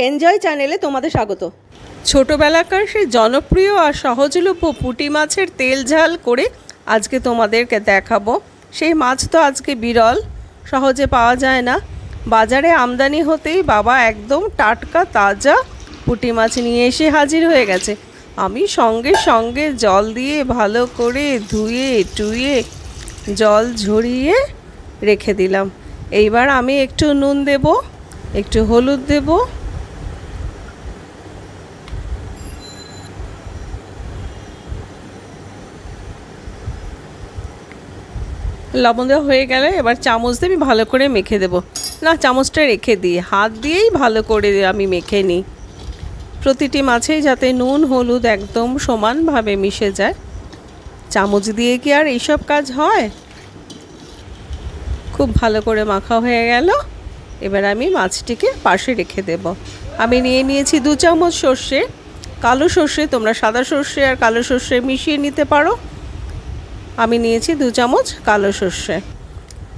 Enjoy চ্যানেলে তোমাদের স্বাগত। ছোটোবেলাকার সেই জনপ্রিয় আর সহজলভ্য পুঁটি মাছের তেল ঝাল করে আজকে তোমাদেরকে দেখাবো। সেই মাছ তো আজকে বিরল, সহজে পাওয়া যায় না। বাজারে আমদানি হতেই বাবা একদম টাটকা তাজা পুঁটি মাছ নিয়ে এসে হাজির হয়ে গেছে। আমি সঙ্গে সঙ্গে জল দিয়ে ভালো করে ধুয়ে টুয়ে জল ঝরিয়ে রেখে দিলাম। এইবার আমি একটু নুন দেব, একটু হলুদ দেব, লবণ দেওয়া হয়ে গেলে এবার চামচ দিয়ে আমি ভালো করে মেখে দেব। না, চামচটা রেখে দিই, হাত দিয়েই ভালো করে আমি মেখে নিই, প্রতিটি মাছেই যাতে নুন হলুদ একদম সমানভাবে মিশে যায়। চামচ দিয়ে কি আর এইসব কাজ হয়? খুব ভালো করে মাখা হয়ে গেল। এবার আমি মাছটিকে পাশে রেখে দেব। আমি নিয়ে নিয়েছি 2 চামচ সর্ষে, কালো সর্ষে, তোমরা সাদা সর্ষে আর কালো সর্ষে মিশিয়ে নিতে পারো। আমি নিয়েছি 2 চামচ কালো সর্ষে।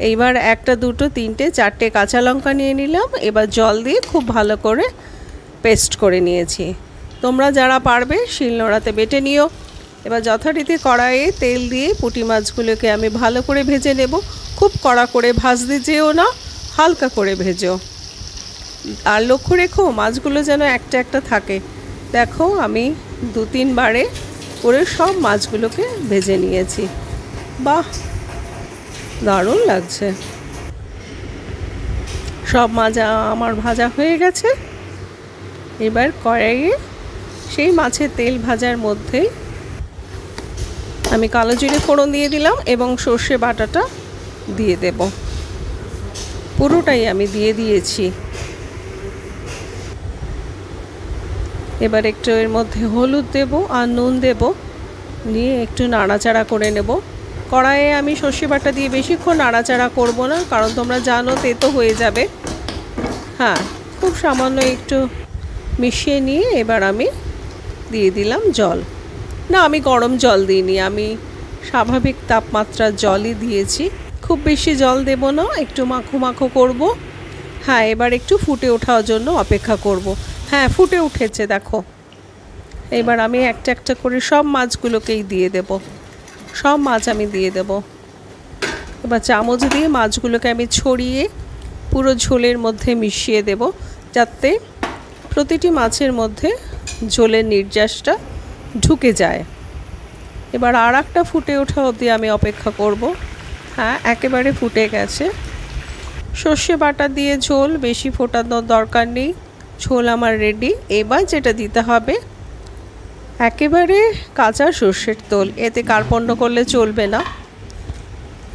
এইবার 1টা 2টো 3টে 4টে কাঁচা লঙ্কা নিয়ে নিলাম। এবার জল দিয়ে খুব ভালো করে পেস্ট করে নিয়েছি। তোমরা যারা পারবে শিলনোড়াতে বেটে নিও। এবার যথারীতি কড়াইয়ে তেল দিয়ে পুঁটি মাছগুলোকে আমি ভালো করে ভেজে নেব। খুব কড়া করে ভাজতে যেও না, হালকা করে ভেজো। আর লক্ষ্য রেখো মাছগুলো যেন একটা একটা থাকে। দেখো আমি 2-3 বারে করে সব মাছগুলোকে ভেজে নিয়েছি। বাহ, দারুণ লাগছে। সব মাছ আমার ভাজা হয়ে গেছে। এবার কড়াইয়ে সেই মাছের তেল ভাজার মধ্যেই আমি কালো জিরে ফোড়ন দিয়ে দিলাম এবং সর্ষে বাটাটা দিয়ে দেব। পুরোটাই আমি দিয়ে দিয়েছি। এবার একটু এর মধ্যে হলুদ দেব আর নুন দেব, নিয়ে একটু নাড়াচাড়া করে নেব। কড়াইয়ে আমি সর্ষে বাটা দিয়ে বেশিক্ষণ নাড়াচাড়া করব না, কারণ তোমরা জানো তেতো হয়ে যাবে। হ্যাঁ, খুব সামান্য একটু মিশিয়ে নিয়ে এবার আমি দিয়ে দিলাম জল। না, আমি গরম জল দিইনি, আমি স্বাভাবিক তাপমাত্রার জলই দিয়েছি। খুব বেশি জল দেব না, একটু মাখো মাখো করব। হ্যাঁ, এবার একটু ফুটে ওঠার জন্য অপেক্ষা করব। হ্যাঁ, ফুটে উঠেছে দেখো। এবার আমি একটা একটা করে সব মাছগুলোকেই দিয়ে দেব। সব মাছ আমি দিয়ে দেব। এবার চামচ দিয়ে মাছগুলোকে আমি ছড়িয়ে পুরো ঝোলের মধ্যে মিশিয়ে দেব, যাতে প্রতিটি মাছের মধ্যে ঝোলের নির্যাসটা ঢুকে যায়। এবার আর একটা ফুটে ওঠা অবধি আমি অপেক্ষা করব। হ্যাঁ, একেবারে ফুটে গেছে। সর্ষে বাটা দিয়ে ঝোল বেশি ফোটানোর দরকার নেই, ঝোল আমার রেডি। এবার যেটা দিতে হবে একেবারে কাঁচা সর্ষের তেল, এতে কার্পণ্য করলে চলবে না।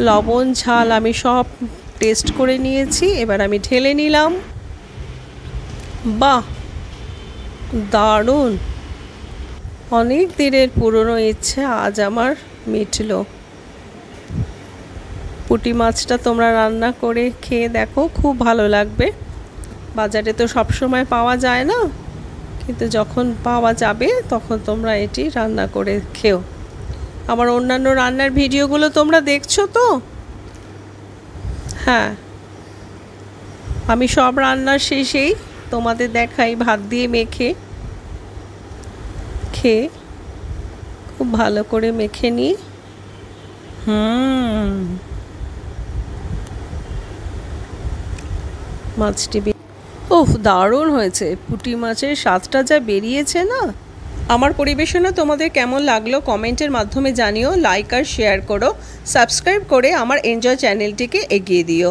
লবণ ঝাল আমি সব টেস্ট করে নিয়েছি। এবার আমি ঢেলে নিলাম। বাহ, দারুণ! অনেক দিনের পুরনো ইচ্ছে আজ আমার মিটল। পুঁটি মাছটা তোমরা রান্না করে খেয়ে দেখো, খুব ভালো লাগবে। বাজারে তো সব সময় পাওয়া যায় না, কিন্তু যখন পাওয়া যাবে তখন তোমরা এটি রান্না করে খেও। আমার অন্যান্য রান্নার ভিডিওগুলো তোমরা দেখছো তো? হ্যাঁ, আমি সব রান্নার শেষেই তোমাদের দেখাই ভাত দিয়ে মেখে খেয়ে, খুব ভালো করে মেখে নিই। মাছটি উফ, দারুণ হয়েছে। পুঁটি মাছের স্বাদটা যা বেরিয়েছে না। আমার পরিবেশনা তোমাদের কেমন লাগলো কমেন্টের মাধ্যমে জানিও। লাইক আর শেয়ার করো, সাবস্ক্রাইব করে আমার এনজয় চ্যানেলটিকে এগিয়ে দিও।